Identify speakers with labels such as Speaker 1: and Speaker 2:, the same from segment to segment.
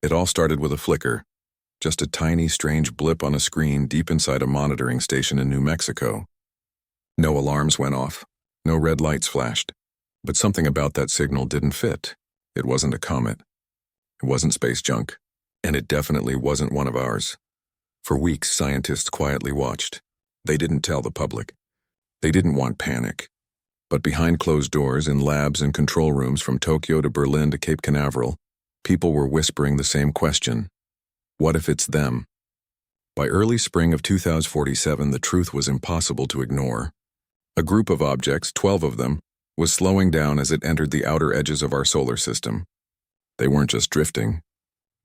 Speaker 1: It all started with a flicker, just a tiny, strange blip on a screen deep inside a monitoring station in New Mexico. No alarms went off, no red lights flashed, but something about that signal didn't fit. It wasn't a comet. It wasn't space junk, and it definitely wasn't one of ours. For weeks, scientists quietly watched. They didn't tell the public. They didn't want panic. But behind closed doors, in labs and control rooms from Tokyo to Berlin to Cape Canaveral, people were whispering the same question. What if it's them? By early spring of 2047, the truth was impossible to ignore. A group of objects, 12 of them, was slowing down as it entered the outer edges of our solar system. They weren't just drifting.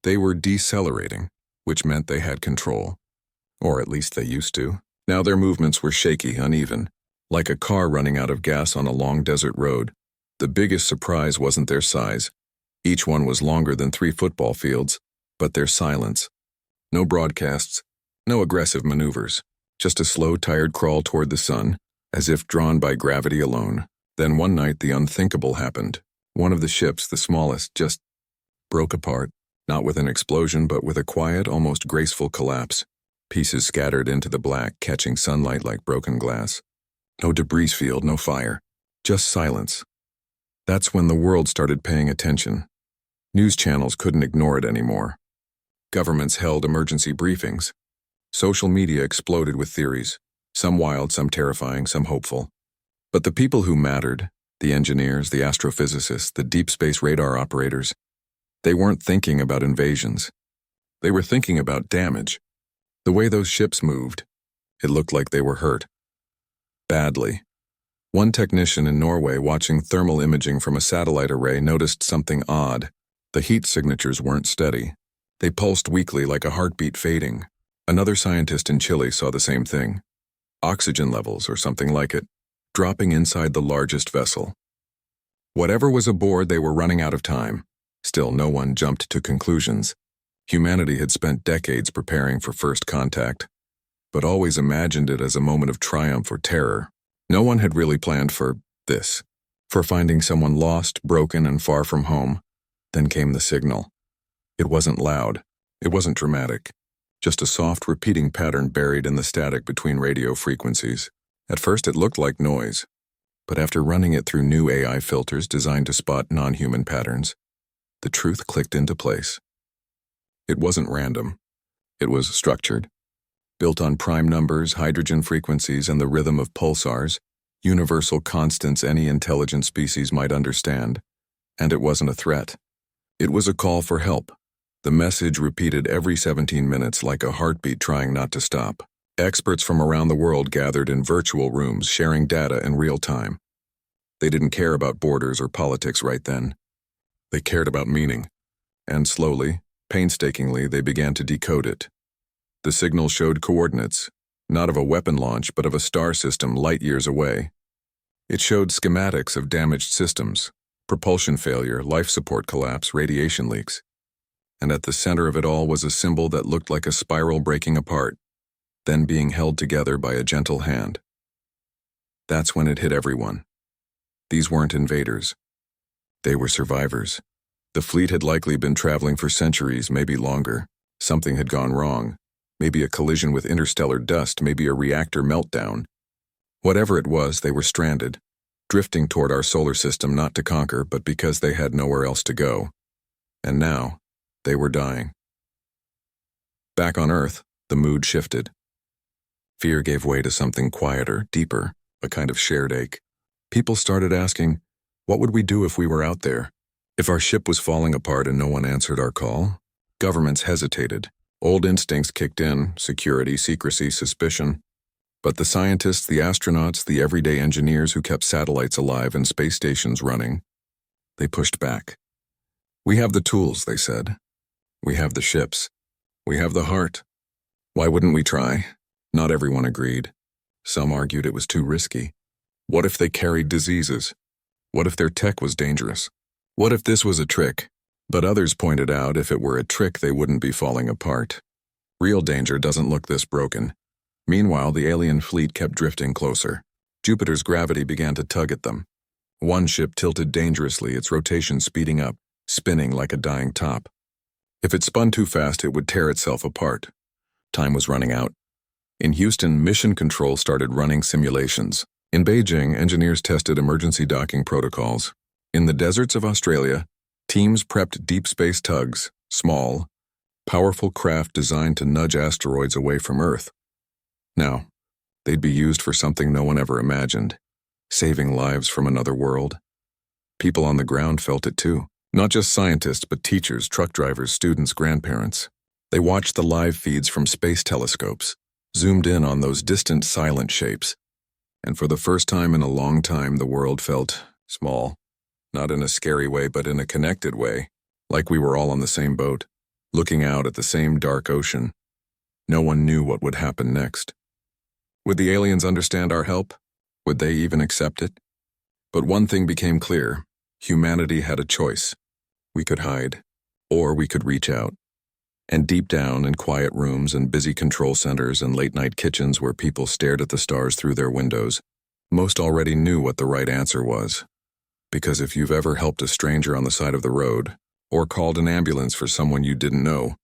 Speaker 1: They were decelerating, which meant they had control. Or at least they used to. Now their movements were shaky, uneven, like a car running out of gas on a long desert road. The biggest surprise wasn't their size. Each one was longer than 3 football fields, but their silence. No broadcasts, no aggressive maneuvers, just a slow, tired crawl toward the sun, as if drawn by gravity alone. Then one night the unthinkable happened. One of the ships, the smallest, just broke apart, not with an explosion but with a quiet, almost graceful collapse. Pieces scattered into the black, catching sunlight like broken glass. No debris field, no fire, just silence. That's when the world started paying attention. News channels couldn't ignore it anymore. Governments held emergency briefings. Social media exploded with theories, some wild, some terrifying, some hopeful. But the people who mattered, the engineers, the astrophysicists, the deep space radar operators, they weren't thinking about invasions. They were thinking about damage. The way those ships moved, it looked like they were hurt. Badly. One technician in Norway watching thermal imaging from a satellite array noticed something odd. The heat signatures weren't steady. They pulsed weakly like a heartbeat fading. Another scientist in Chile saw the same thing. Oxygen levels, or something like it, dropping inside the largest vessel. Whatever was aboard, they were running out of time. Still, no one jumped to conclusions. Humanity had spent decades preparing for first contact, but always imagined it as a moment of triumph or terror. No one had really planned for this, for finding someone lost, broken, and far from home. Then came the signal. It wasn't loud. It wasn't dramatic. Just a soft, repeating pattern buried in the static between radio frequencies. At first it looked like noise, but after running it through new AI filters designed to spot non-human patterns, the truth clicked into place. It wasn't random. It was structured. Built on prime numbers, hydrogen frequencies, and the rhythm of pulsars, universal constants any intelligent species might understand. And it wasn't a threat. It was a call for help. The message repeated every 17 minutes like a heartbeat trying not to stop. Experts from around the world gathered in virtual rooms sharing data in real time. They didn't care about borders or politics right then. They cared about meaning. And slowly, painstakingly, they began to decode it. The signal showed coordinates, not of a weapon launch but of a star system light years away. It showed schematics of damaged systems, propulsion failure, life support collapse, radiation leaks. And at the center of it all was a symbol that looked like a spiral breaking apart, then being held together by a gentle hand. That's when it hit everyone. These weren't invaders. They were survivors. The fleet had likely been traveling for centuries, maybe longer. Something had gone wrong. Maybe a collision with interstellar dust, maybe a reactor meltdown. Whatever it was, they were stranded, drifting toward our solar system not to conquer, but because they had nowhere else to go. And now, they were dying. Back on Earth, the mood shifted. Fear gave way to something quieter, deeper, a kind of shared ache. People started asking, what would we do if we were out there? If our ship was falling apart and no one answered our call? Governments hesitated. Old instincts kicked in, security, secrecy, suspicion. But the scientists, the astronauts, the everyday engineers who kept satellites alive and space stations running, they pushed back. We have the tools, they said. We have the ships. We have the heart. Why wouldn't we try? Not everyone agreed. Some argued it was too risky. What if they carried diseases? What if their tech was dangerous? What if this was a trick? But others pointed out if it were a trick, they wouldn't be falling apart. Real danger doesn't look this broken. Meanwhile, the alien fleet kept drifting closer. Jupiter's gravity began to tug at them. One ship tilted dangerously, its rotation speeding up, spinning like a dying top. If it spun too fast, it would tear itself apart. Time was running out. In Houston, Mission Control started running simulations. In Beijing, engineers tested emergency docking protocols. In the deserts of Australia, teams prepped deep space tugs, small, powerful craft designed to nudge asteroids away from Earth. Now, they'd be used for something no one ever imagined, saving lives from another world. People on the ground felt it too. Not just scientists, but teachers, truck drivers, students, grandparents. They watched the live feeds from space telescopes, zoomed in on those distant silent shapes. And for the first time in a long time, the world felt small. Not in a scary way, but in a connected way, like we were all on the same boat, looking out at the same dark ocean. No one knew what would happen next. Would the aliens understand our help? Would they even accept it? But one thing became clear. Humanity had a choice. We could hide, or we could reach out. And deep down in quiet rooms and busy control centers and late-night kitchens where people stared at the stars through their windows, most already knew what the right answer was. Because if you've ever helped a stranger on the side of the road, or called an ambulance for someone you didn't know,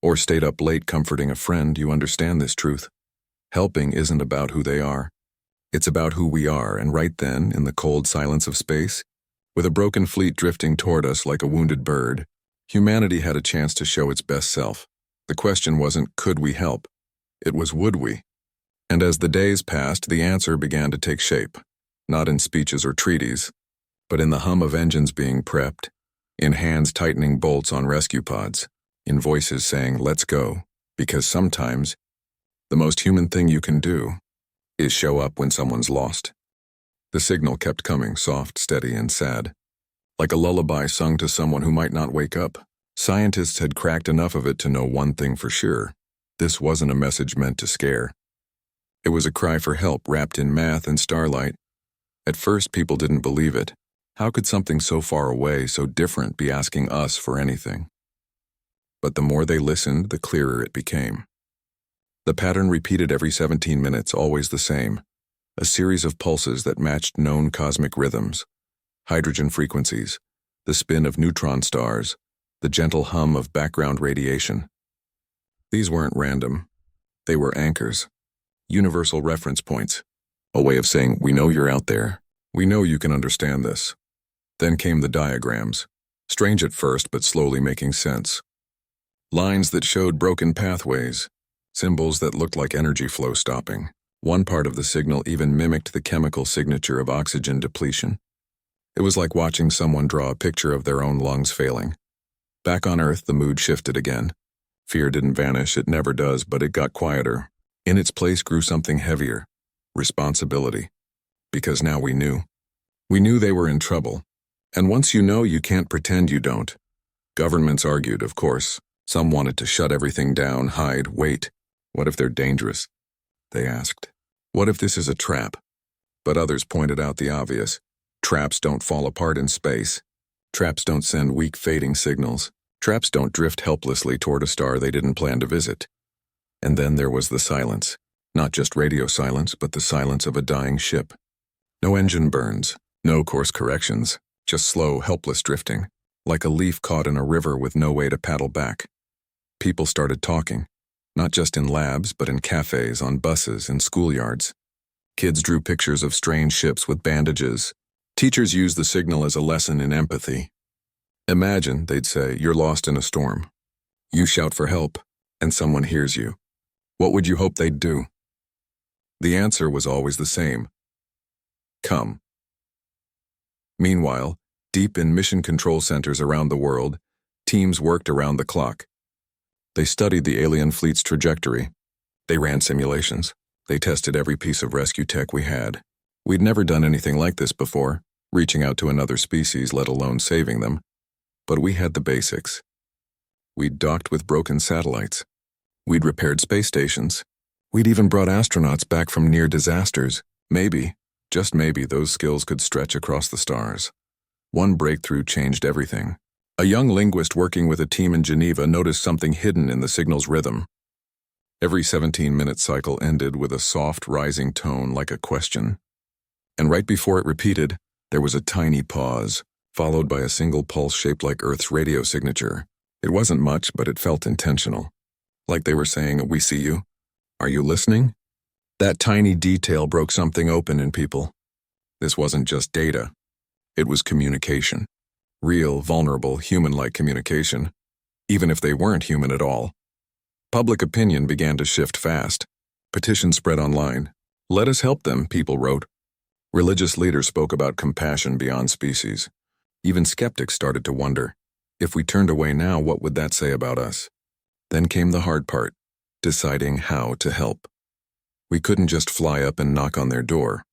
Speaker 1: or stayed up late comforting a friend, you understand this truth. Helping isn't about who they are. It's about who we are, and right then, in the cold silence of space, with a broken fleet drifting toward us like a wounded bird, humanity had a chance to show its best self. The question wasn't, could we help? It was, would we? And as the days passed, the answer began to take shape, not in speeches or treaties, but in the hum of engines being prepped, in hands tightening bolts on rescue pods, in voices saying, let's go, because sometimes the most human thing you can do is show up when someone's lost. The signal kept coming, soft, steady, and sad, like a lullaby sung to someone who might not wake up. Scientists had cracked enough of it to know one thing for sure. This wasn't a message meant to scare. It was a cry for help wrapped in math and starlight. At first, people didn't believe it. How could something so far away, so different, be asking us for anything? But the more they listened, the clearer it became. The pattern repeated every 17 minutes, always the same. A series of pulses that matched known cosmic rhythms. Hydrogen frequencies, the spin of neutron stars, the gentle hum of background radiation. These weren't random. They were anchors, universal reference points, a way of saying, we know you're out there. We know you can understand this. Then came the diagrams, strange at first but slowly making sense. Lines that showed broken pathways, symbols that looked like energy flow stopping. One part of the signal even mimicked the chemical signature of oxygen depletion. It was like watching someone draw a picture of their own lungs failing. Back on Earth, the mood shifted again. Fear didn't vanish, it never does, but it got quieter. In its place grew something heavier, responsibility. Because now we knew. We knew they were in trouble. And once you know, you can't pretend you don't. Governments argued, of course. Some wanted to shut everything down, hide, wait. What if they're dangerous? They asked. What if this is a trap? But others pointed out the obvious. Traps don't fall apart in space. Traps don't send weak, fading signals. Traps don't drift helplessly toward a star they didn't plan to visit. And then there was the silence. Not just radio silence, but the silence of a dying ship. No engine burns, no course corrections, just slow, helpless drifting, like a leaf caught in a river with no way to paddle back. People started talking, not just in labs, but in cafes, on buses, in schoolyards. Kids drew pictures of strange ships with bandages. Teachers used the signal as a lesson in empathy. Imagine, they'd say, you're lost in a storm. You shout for help, and someone hears you. What would you hope they'd do? The answer was always the same. Come. Meanwhile, deep in mission control centers around the world, teams worked around the clock. They studied the alien fleet's trajectory. They ran simulations. They tested every piece of rescue tech we had. We'd never done anything like this before, reaching out to another species, let alone saving them. But we had the basics. We'd docked with broken satellites. We'd repaired space stations. We'd even brought astronauts back from near disasters. Maybe, just maybe, those skills could stretch across the stars. One breakthrough changed everything. A young linguist working with a team in Geneva noticed something hidden in the signal's rhythm. Every 17-minute cycle ended with a soft, rising tone like a question. And right before it repeated, there was a tiny pause, followed by a single pulse shaped like Earth's radio signature. It wasn't much, but it felt intentional. Like they were saying, "We see you. Are you listening?" That tiny detail broke something open in people. This wasn't just data. It was communication. Real, vulnerable, human-like communication, even if they weren't human at all. Public opinion began to shift fast. Petitions spread online. "Let us help them," people wrote. Religious leaders spoke about compassion beyond species. Even skeptics started to wonder, if we turned away now, what would that say about us? Then came the hard part, deciding how to help. We couldn't just fly up and knock on their door.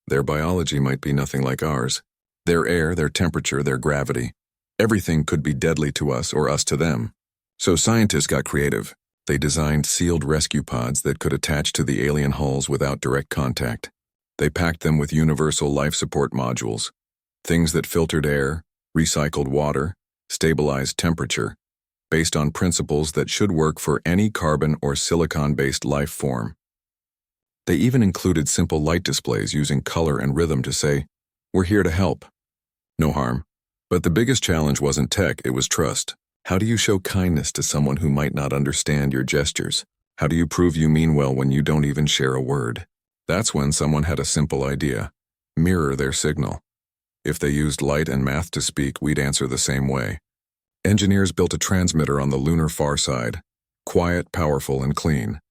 Speaker 1: Their biology might be nothing like ours. Their air, their temperature, their gravity. Everything could be deadly to us or us to them. So scientists got creative. They designed sealed rescue pods that could attach to the alien hulls without direct contact. They packed them with universal life support modules, things that filtered air, recycled water, stabilized temperature, based on principles that should work for any carbon or silicon-based life form. They even included simple light displays using color and rhythm to say, "We're here to help." No harm. But the biggest challenge wasn't tech, it was trust. How do you show kindness to someone who might not understand your gestures? How do you prove you mean well when you don't even share a word? That's when someone had a simple idea. Mirror their signal. If they used light and math to speak, we'd answer the same way. Engineers built a transmitter on the lunar far side. Quiet, powerful, and clean.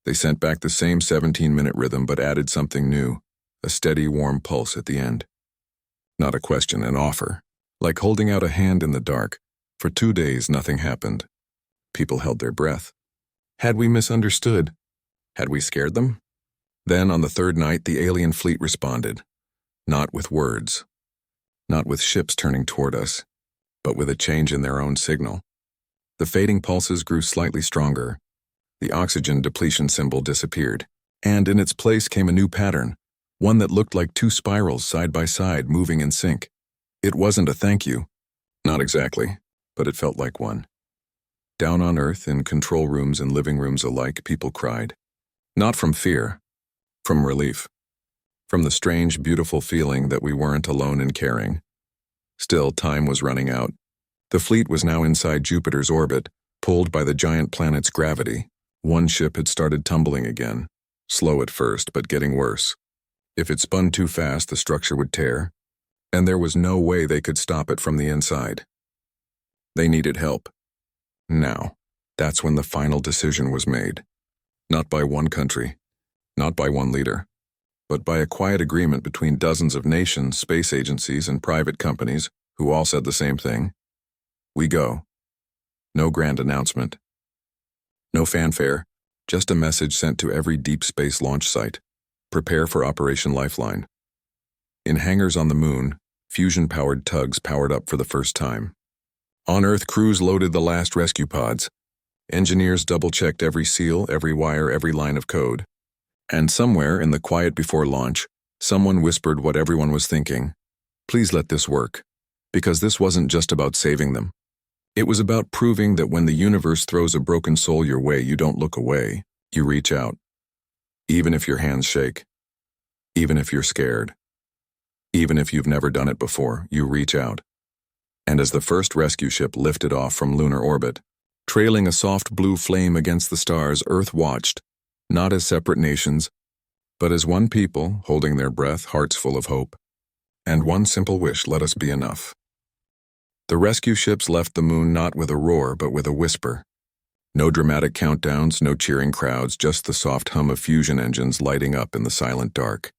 Speaker 1: They sent back the same 17-minute rhythm but added something new. A steady, warm pulse at the end. Not a question, an offer. Like holding out a hand in the dark. For 2 days, nothing happened. People held their breath. Had we misunderstood? Had we scared them? Then, on the third night, the alien fleet responded. Not with words. Not with ships turning toward us, but with a change in their own signal. The fading pulses grew slightly stronger. The oxygen depletion symbol disappeared, and in its place came a new pattern, one that looked like two spirals side by side moving in sync. It wasn't a thank you. Not exactly, but it felt like one. Down on Earth, in control rooms and living rooms alike, people cried. Not from fear, from relief. From the strange, beautiful feeling that we weren't alone in caring. Still, time was running out. The fleet was now inside Jupiter's orbit, pulled by the giant planet's gravity. One ship had started tumbling again, slow at first, but getting worse. If it spun too fast, the structure would tear, and there was no way they could stop it from the inside. They needed help. Now, that's when the final decision was made. Not by one country, not by one leader, but by a quiet agreement between dozens of nations, space agencies, and private companies who all said the same thing. We go. No grand announcement. No fanfare, just a message sent to every deep space launch site. Prepare for Operation Lifeline. In hangars on the moon, fusion-powered tugs powered up for the first time. On Earth, crews loaded the last rescue pods. Engineers double-checked every seal, every wire, every line of code. And somewhere in the quiet before launch, someone whispered what everyone was thinking. Please let this work. Because this wasn't just about saving them. It was about proving that when the universe throws a broken soul your way, you don't look away, you reach out. Even if your hands shake. Even if you're scared. Even if you've never done it before, you reach out. And as the first rescue ship lifted off from lunar orbit, trailing a soft blue flame against the stars, Earth watched, not as separate nations, but as one people holding their breath, hearts full of hope. And one simple wish: let us be enough. The rescue ships left the moon not with a roar, but with a whisper. No dramatic countdowns, no cheering crowds, just the soft hum of fusion engines lighting up in the silent dark.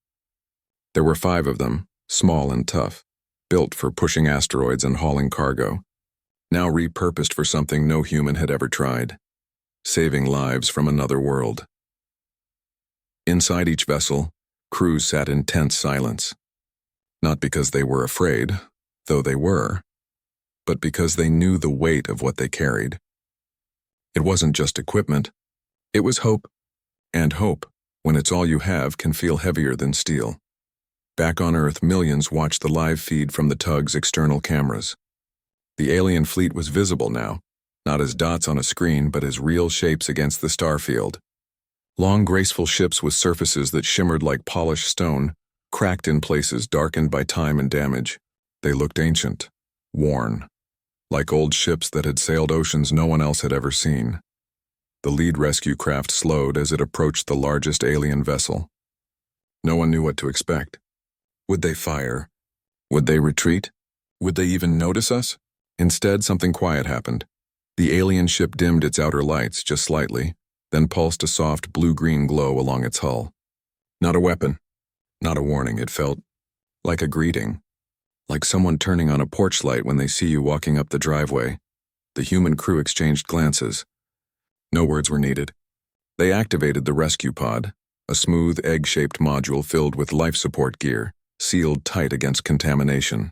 Speaker 1: There were 5 of them, small and tough, built for pushing asteroids and hauling cargo, now repurposed for something no human had ever tried: saving lives from another world. Inside each vessel, crews sat in tense silence. Not because they were afraid, though they were, but because they knew the weight of what they carried. It wasn't just equipment, it was hope. And hope, when it's all you have, can feel heavier than steel. Back on Earth, millions watched the live feed from the tug's external cameras. The alien fleet was visible now, not as dots on a screen, but as real shapes against the starfield. Long, graceful ships with surfaces that shimmered like polished stone, cracked in places, darkened by time and damage. They looked ancient, worn. like old ships that had sailed oceans no one else had ever seen. The lead rescue craft slowed as it approached the largest alien vessel. No one knew what to expect. Would they fire? Would they retreat? Would they even notice us? Instead, something quiet happened. The alien ship dimmed its outer lights just slightly, then pulsed a soft blue-green glow along its hull. Not a weapon, not a warning. It felt like a greeting, like someone turning on a porch light when they see you walking up the driveway. The human crew exchanged glances. No words were needed. They activated the rescue pod, a smooth egg-shaped module filled with life support gear, sealed tight against contamination.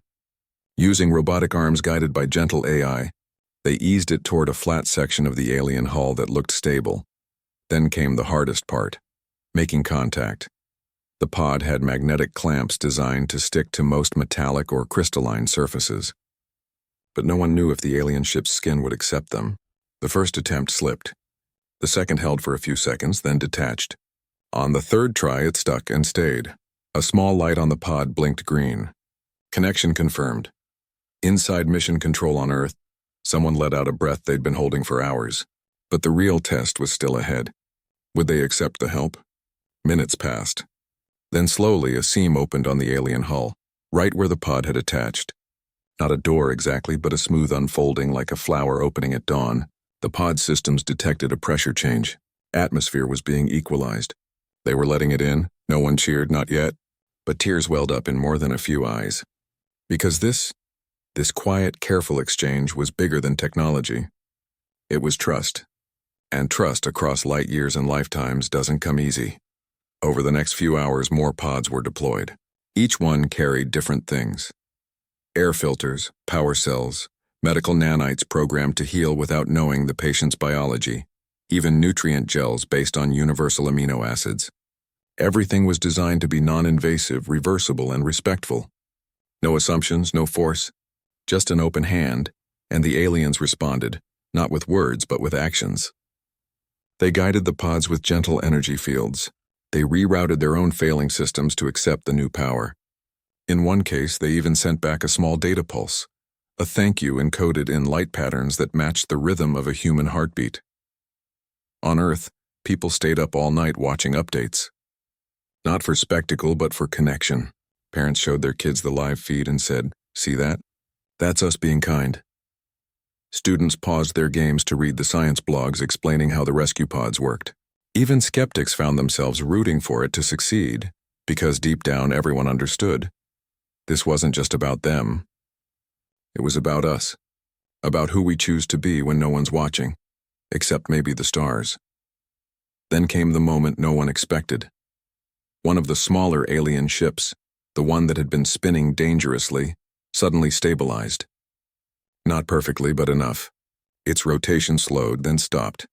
Speaker 1: Using robotic arms guided by gentle AI, they eased it toward a flat section of the alien hull that looked stable. Then came the hardest part, making contact. The pod had magnetic clamps designed to stick to most metallic or crystalline surfaces. But no one knew if the alien ship's skin would accept them. The first attempt slipped. The second held for a few seconds, then detached. On the third try, it stuck and stayed. A small light on the pod blinked green. Connection confirmed. Inside mission control on Earth, someone let out a breath they'd been holding for hours. But the real test was still ahead. Would they accept the help? Minutes passed. Then slowly a seam opened on the alien hull, right where the pod had attached. Not a door exactly, but a smooth unfolding like a flower opening at dawn. The pod systems detected a pressure change. Atmosphere was being equalized. They were letting it in. No one cheered, not yet. But tears welled up in more than a few eyes. Because this quiet, careful exchange was bigger than technology. It was trust. And trust across light years and lifetimes doesn't come easy. Over the next few hours, more pods were deployed. Each one carried different things. Air filters, power cells, medical nanites programmed to heal without knowing the patient's biology, even nutrient gels based on universal amino acids. Everything was designed to be non-invasive, reversible, and respectful. No assumptions, no force, just an open hand, and the aliens responded, not with words but with actions. They guided the pods with gentle energy fields. They rerouted their own failing systems to accept the new power. In one case, they even sent back a small data pulse, a thank you encoded in light patterns that matched the rhythm of a human heartbeat. On Earth, people stayed up all night watching updates. Not for spectacle, but for connection. Parents showed their kids the live feed and said, "See that? That's us being kind." Students paused their games to read the science blogs explaining how the rescue pods worked. Even skeptics found themselves rooting for it to succeed, because deep down everyone understood. This wasn't just about them. It was about us, about who we choose to be when no one's watching, except maybe the stars. Then came the moment no one expected. One of the smaller alien ships, the one that had been spinning dangerously, suddenly stabilized. Not perfectly, but enough. Its rotation slowed, then stopped.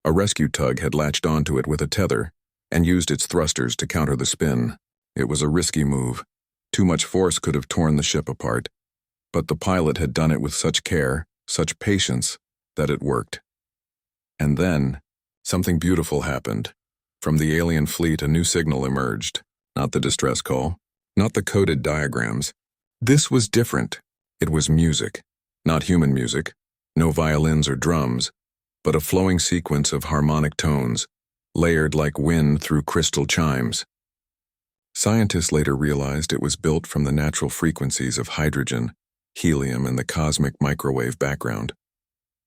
Speaker 1: A rescue tug had latched onto it with a tether and used its thrusters to counter the spin. It was a risky move. Too much force could have torn the ship apart. But the pilot had done it with such care, such patience, that it worked. And then, something beautiful happened. From the alien fleet, a new signal emerged. Not the distress call, not the coded diagrams. This was different. It was music. Not human music, no violins or drums, but a flowing sequence of harmonic tones, layered like wind through crystal chimes. Scientists later realized it was built from the natural frequencies of hydrogen, helium, and the cosmic microwave background,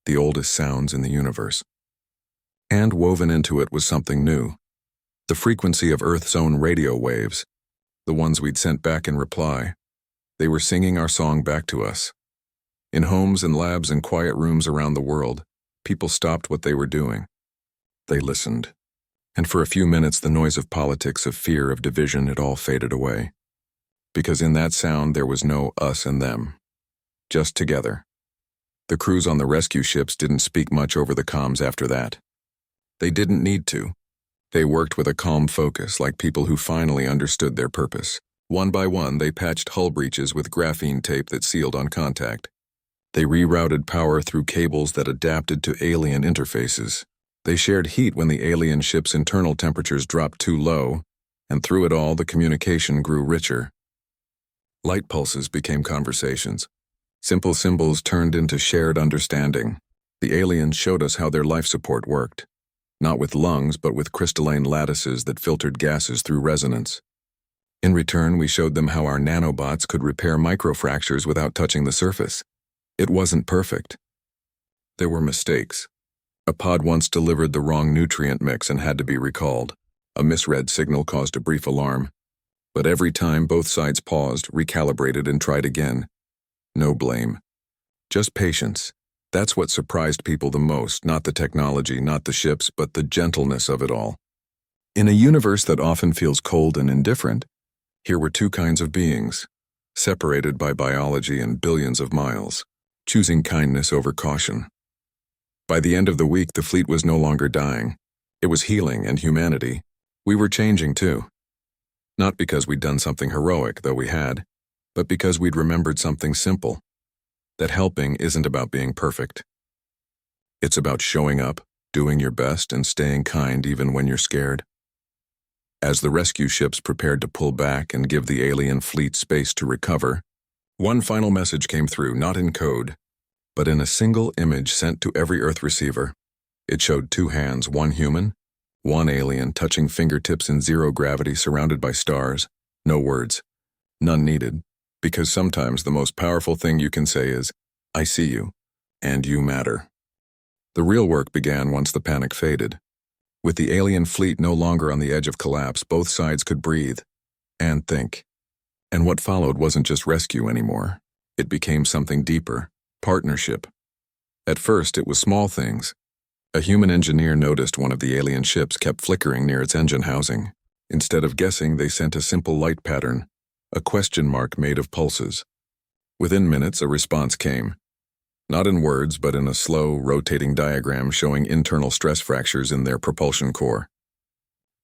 Speaker 1: the oldest sounds in the universe. And woven into it was something new, the frequency of Earth's own radio waves, the ones we'd sent back in reply. They were singing our song back to us. In homes and labs and quiet rooms around the world, people stopped what they were doing. They listened. And for a few minutes, the noise of politics, of fear, of division, it all faded away. Because in that sound, there was no us and them. Just together. The crews on the rescue ships didn't speak much over the comms after that. They didn't need to. They worked with a calm focus, like people who finally understood their purpose. One by one, they patched hull breaches with graphene tape that sealed on contact. They rerouted power through cables that adapted to alien interfaces. They shared heat when the alien ship's internal temperatures dropped too low, and through it all, the communication grew richer. Light pulses became conversations. Simple symbols turned into shared understanding. The aliens showed us how their life support worked. Not with lungs, but with crystalline lattices that filtered gases through resonance. In return, we showed them how our nanobots could repair microfractures without touching the surface. It wasn't perfect. There were mistakes. A pod once delivered the wrong nutrient mix and had to be recalled. A misread signal caused a brief alarm. But every time, both sides paused, recalibrated, and tried again. No blame. Just patience. That's what surprised people the most, not the technology, not the ships, but the gentleness of it all. In a universe that often feels cold and indifferent, here were two kinds of beings, separated by biology and billions of miles, choosing kindness over caution. By the end of the week, the fleet was no longer dying. It was healing and humanity. We were changing too. Not because we'd done something heroic, though we had, but because we'd remembered something simple. That helping isn't about being perfect. It's about showing up, doing your best, and staying kind even when you're scared. As the rescue ships prepared to pull back and give the alien fleet space to recover, one final message came through, not in code, but in a single image sent to every Earth receiver. It showed two hands, one human, one alien touching fingertips in zero gravity surrounded by stars. No words. None needed. Because sometimes the most powerful thing you can say is, I see you, and you matter. The real work began once the panic faded. With the alien fleet no longer on the edge of collapse, both sides could breathe and think. And what followed wasn't just rescue anymore. It became something deeper, partnership. At first, it was small things. A human engineer noticed one of the alien ships kept flickering near its engine housing. Instead of guessing, they sent a simple light pattern. A question mark made of pulses. Within minutes, a response came. Not in words, but in a slow, rotating diagram showing internal stress fractures in their propulsion core.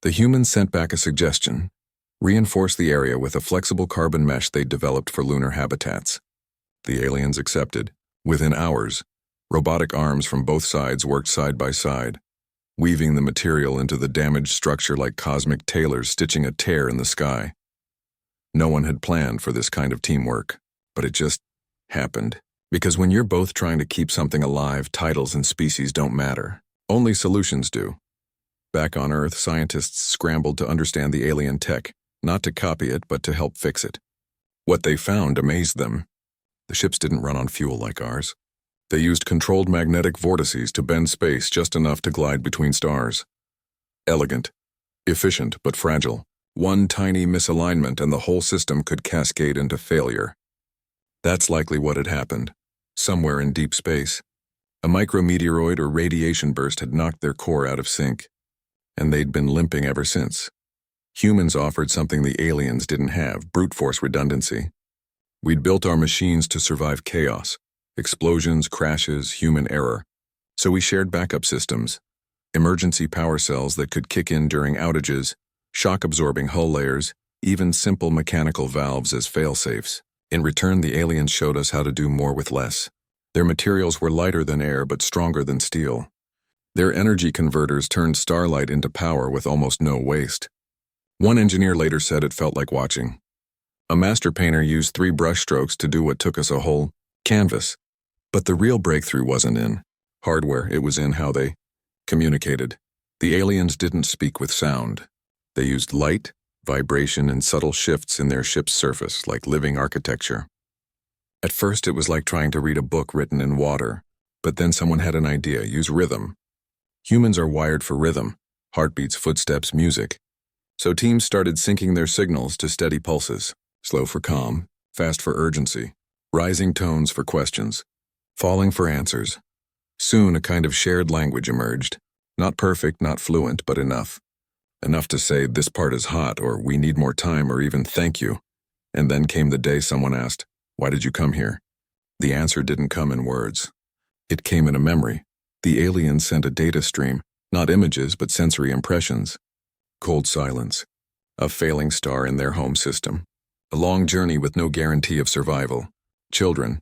Speaker 1: The humans sent back a suggestion. Reinforce the area with a flexible carbon mesh they'd developed for lunar habitats. The aliens accepted. Within hours, robotic arms from both sides worked side by side, weaving the material into the damaged structure like cosmic tailors stitching a tear in the sky. No one had planned for this kind of teamwork, but it just happened. Because when you're both trying to keep something alive, titles and species don't matter. Only solutions do. Back on Earth, scientists scrambled to understand the alien tech, not to copy it, but to help fix it. What they found amazed them. The ships didn't run on fuel like ours. They used controlled magnetic vortices to bend space just enough to glide between stars. Elegant, efficient, but fragile. One tiny misalignment and the whole system could cascade into failure. That's likely what had happened. Somewhere in deep space, a micrometeoroid or radiation burst had knocked their core out of sync, and they'd been limping ever since. Humans offered something the aliens didn't have, brute force redundancy. We'd built our machines to survive chaos, explosions, crashes, human error. So we shared backup systems, emergency power cells that could kick in during outages, shock-absorbing hull layers, even simple mechanical valves as fail-safes. In return, the aliens showed us how to do more with less. Their materials were lighter than air but stronger than steel. Their energy converters turned starlight into power with almost no waste. One engineer later said it felt like watching. A master painter used 3 brushstrokes to do what took us a whole canvas. But the real breakthrough wasn't in hardware, it was in how they communicated. The aliens didn't speak with sound. They used light, vibration, and subtle shifts in their ship's surface, like living architecture. At first, it was like trying to read a book written in water, but then someone had an idea: use rhythm. Humans are wired for rhythm, heartbeats, footsteps, music. So teams started syncing their signals to steady pulses, slow for calm, fast for urgency, rising tones for questions, falling for answers. Soon, a kind of shared language emerged. Not perfect, not fluent, but enough. Enough to say, this part is hot, or we need more time, or even thank you. And then came the day someone asked, why did you come here? The answer didn't come in words. It came in a memory. The aliens sent a data stream, not images, but sensory impressions. Cold silence. A failing star in their home system. A long journey with no guarantee of survival. Children,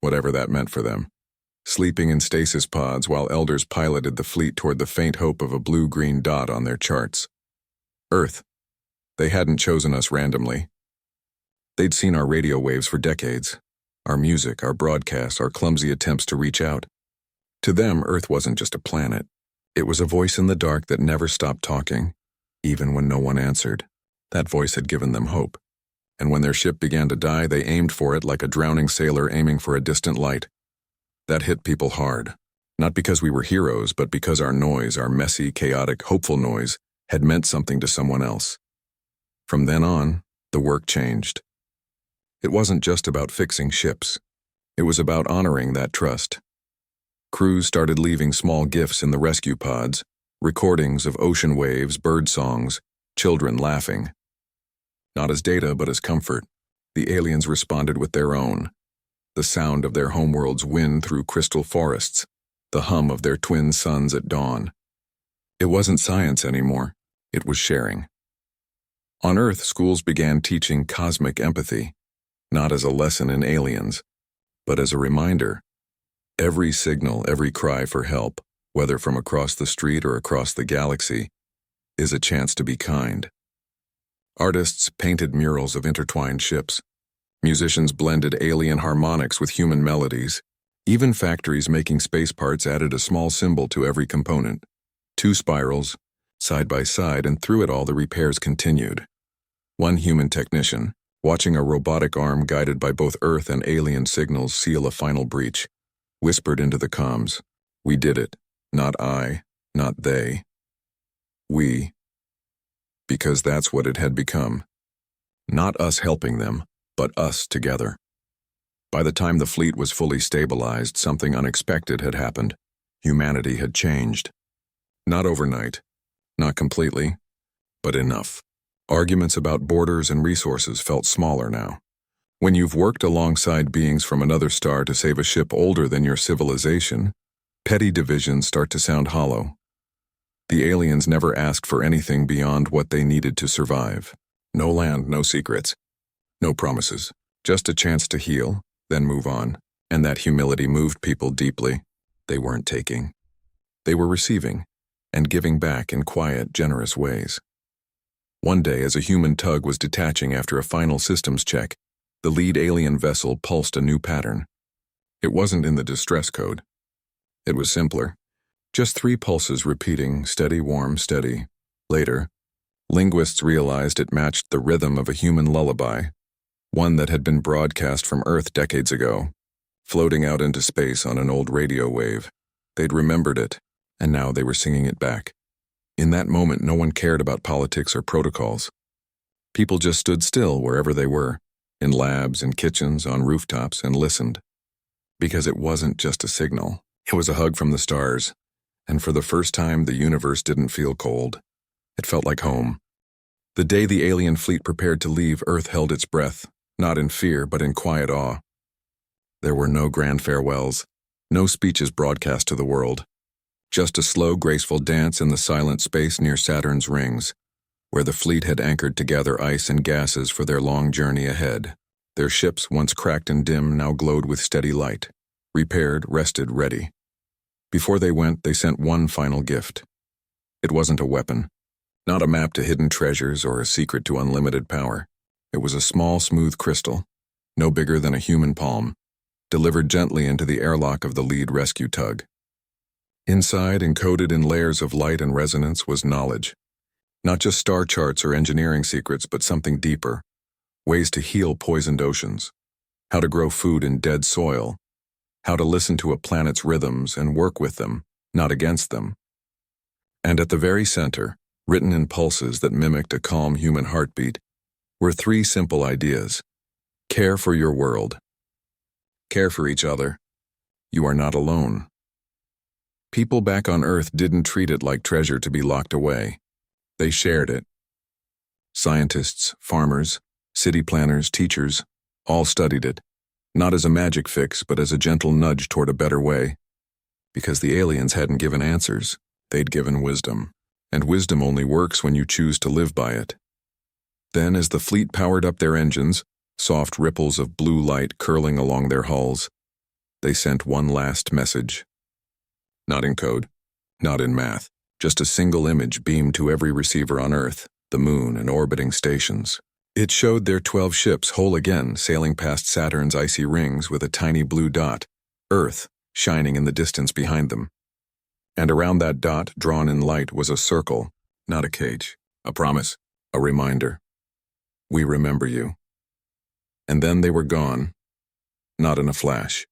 Speaker 1: whatever that meant for them, sleeping in stasis pods while elders piloted the fleet toward the faint hope of a blue-green dot on their charts. Earth. They hadn't chosen us randomly. They'd seen our radio waves for decades. our music, our broadcasts, our clumsy attempts to reach out. To them, Earth wasn't just a planet. It was a voice in the dark that never stopped talking, even when no one answered. That voice had given them hope. And when their ship began to die, they aimed for it like a drowning sailor aiming for a distant light. That hit people hard, not because we were heroes, but because our noise, our messy, chaotic, hopeful noise, had meant something to someone else. From then on, the work changed. It wasn't just about fixing ships. It was about honoring that trust. Crews started leaving small gifts in the rescue pods, recordings of ocean waves, bird songs, children laughing. Not as data, but as comfort, the aliens responded with their own. The sound of their homeworld's wind through crystal forests, the hum of their twin suns at dawn. It wasn't science anymore, it was sharing. On Earth, schools began teaching cosmic empathy, not as a lesson in aliens, but as a reminder. Every signal, every cry for help, whether from across the street or across the galaxy, is a chance to be kind. Artists painted murals of intertwined ships. Musicians blended alien harmonics with human melodies. Even factories making space parts added a small symbol to every component. 2 spirals, side by side, and through it all the repairs continued. One human technician, watching a robotic arm guided by both Earth and alien signals seal a final breach, whispered into the comms, "We did it. Not I, not they. We." Because that's what it had become. Not us helping them, but us together. By the time the fleet was fully stabilized, something unexpected had happened. Humanity had changed. Not overnight, not completely, but enough. Arguments about borders and resources felt smaller now. When you've worked alongside beings from another star to save a ship older than your civilization, petty divisions start to sound hollow. The aliens never asked for anything beyond what they needed to survive. No land, no secrets, no promises, just a chance to heal, then move on. And that humility moved people deeply. They weren't taking. They were receiving, and giving back in quiet, generous ways. One day, as a human tug was detaching after a final systems check, the lead alien vessel pulsed a new pattern. It wasn't in the distress code. It was simpler. Just 3 pulses repeating, steady, warm, steady. Later, linguists realized it matched the rhythm of a human lullaby, one that had been broadcast from Earth decades ago, floating out into space on an old radio wave. They'd remembered it, and now they were singing it back. In that moment, no one cared about politics or protocols. People just stood still wherever they were, in labs, in kitchens, on rooftops, and listened. Because it wasn't just a signal. It was a hug from the stars. And for the first time, the universe didn't feel cold. It felt like home. The day the alien fleet prepared to leave, Earth held its breath, not in fear, but in quiet awe. There were no grand farewells, no speeches broadcast to the world. Just a slow, graceful dance in the silent space near Saturn's rings, where the fleet had anchored to gather ice and gases for their long journey ahead. Their ships, once cracked and dim, now glowed with steady light, repaired, rested, ready. Before they went, they sent one final gift. It wasn't a weapon, not a map to hidden treasures or a secret to unlimited power. It was a small, smooth crystal, no bigger than a human palm, delivered gently into the airlock of the lead rescue tug. Inside, encoded in layers of light and resonance, was knowledge. Not just star charts or engineering secrets, but something deeper. Ways to heal poisoned oceans. How to grow food in dead soil. How to listen to a planet's rhythms and work with them, not against them. And at the very center, written in pulses that mimicked a calm human heartbeat, were 3 simple ideas. Care for your world. Care for each other. You are not alone. People back on Earth didn't treat it like treasure to be locked away. They shared it. Scientists, farmers, city planners, teachers, all studied it. Not as a magic fix, but as a gentle nudge toward a better way. Because the aliens hadn't given answers, they'd given wisdom. And wisdom only works when you choose to live by it. Then, as the fleet powered up their engines, soft ripples of blue light curling along their hulls, they sent one last message. Not in code, not in math, just a single image beamed to every receiver on Earth, the moon, and orbiting stations. It showed their 12 ships whole again, sailing past Saturn's icy rings with a tiny blue dot, Earth, shining in the distance behind them. And around that dot, drawn in light, was a circle, not a cage, a promise, a reminder. We remember you. And then they were gone, not in a flash.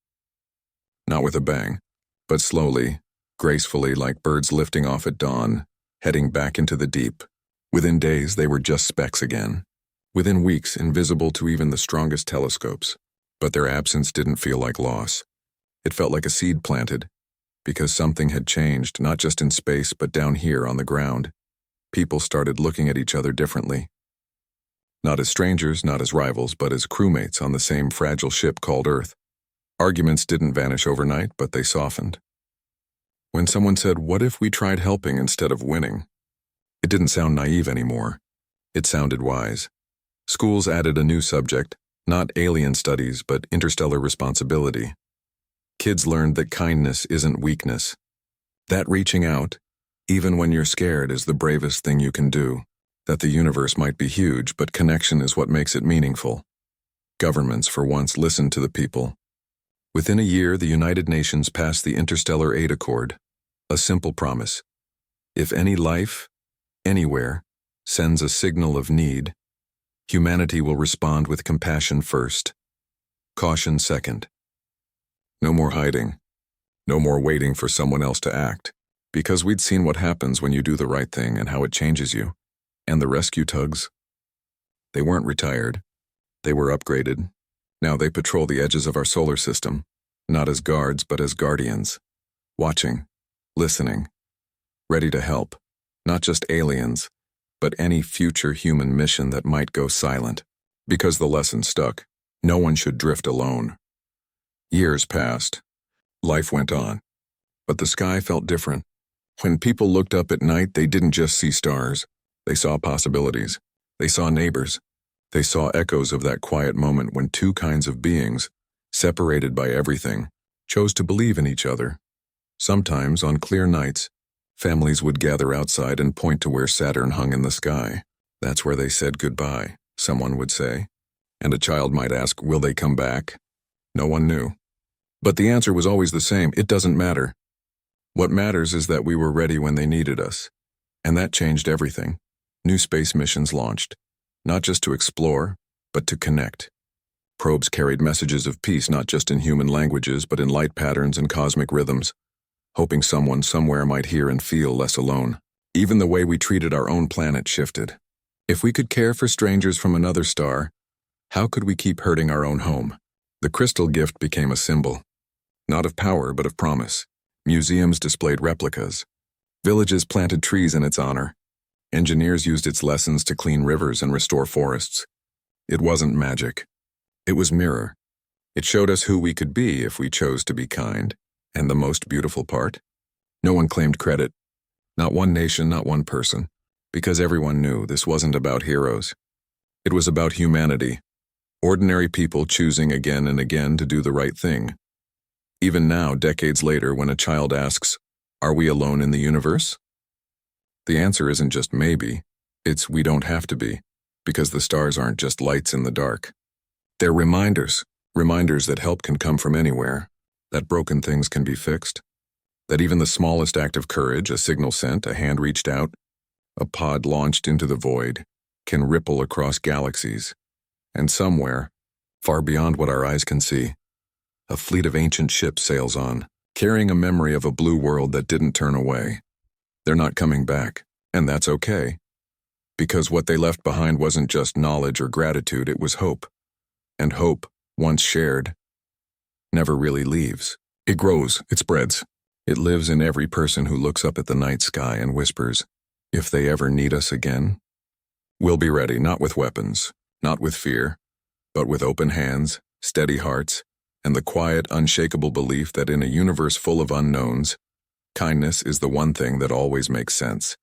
Speaker 1: Not with a bang, but slowly, gracefully, like birds lifting off at dawn, heading back into the deep. Within days, they were just specks again. Within weeks, invisible to even the strongest telescopes. But their absence didn't feel like loss. It felt like a seed planted, because something had changed, not just in space, but down here on the ground. People started looking at each other differently. Not as strangers, not as rivals, but as crewmates on the same fragile ship called Earth. Arguments didn't vanish overnight, but they softened. When someone said, "What if we tried helping instead of winning?" It didn't sound naive anymore. It sounded wise. Schools added a new subject, not alien studies, but interstellar responsibility. Kids learned that kindness isn't weakness. That reaching out, even when you're scared, is the bravest thing you can do. That the universe might be huge, but connection is what makes it meaningful. Governments, for once, listened to the people. Within a year, the United Nations passed the Interstellar Aid Accord, a simple promise. If any life, anywhere, sends a signal of need, humanity will respond with compassion first, caution second. No more hiding. No more waiting for someone else to act, because we'd seen what happens when you do the right thing and how it changes you. And the rescue tugs? They weren't retired. They were upgraded. Now they patrol the edges of our solar system, not as guards but as guardians, watching, listening, ready to help, not just aliens, but any future human mission that might go silent, because the lesson stuck. No one should drift alone. Years passed. Life went on. But the sky felt different. When people looked up at night, they didn't just see stars. They saw possibilities. They saw neighbors. They saw echoes of that quiet moment when two kinds of beings, separated by everything, chose to believe in each other. Sometimes, on clear nights, families would gather outside and point to where Saturn hung in the sky. That's where they said goodbye, someone would say. And a child might ask, will they come back? No one knew. But the answer was always the same: it doesn't matter. What matters is that we were ready when they needed us. And that changed everything. New space missions launched, not just to explore, but to connect. Probes carried messages of peace not just in human languages, but in light patterns and cosmic rhythms, hoping someone somewhere might hear and feel less alone. Even the way we treated our own planet shifted. If we could care for strangers from another star, how could we keep hurting our own home? The crystal gift became a symbol, not of power but of promise. Museums displayed replicas. Villages planted trees in its honor. Engineers used its lessons to clean rivers and restore forests. It wasn't magic. It was mirror. It showed us who we could be if we chose to be kind. And the most beautiful part? No one claimed credit. Not one nation, not one person. Because everyone knew this wasn't about heroes. It was about humanity. Ordinary people choosing again and again to do the right thing. Even now, decades later, when a child asks, "Are we alone in the universe?" The answer isn't just maybe. It's we don't have to be, because the stars aren't just lights in the dark. They're reminders that help can come from anywhere, that broken things can be fixed, that even the smallest act of courage, a signal sent, a hand reached out, a pod launched into the void, can ripple across galaxies. And somewhere, far beyond what our eyes can see, a fleet of ancient ships sails on, carrying a memory of a blue world that didn't turn away. They're not coming back, and that's okay. Because what they left behind wasn't just knowledge or gratitude, it was hope. And hope, once shared, never really leaves. It grows, it spreads. It lives in every person who looks up at the night sky and whispers, if they ever need us again, we'll be ready, not with weapons, not with fear, but with open hands, steady hearts, and the quiet, unshakable belief that in a universe full of unknowns, kindness is the one thing that always makes sense.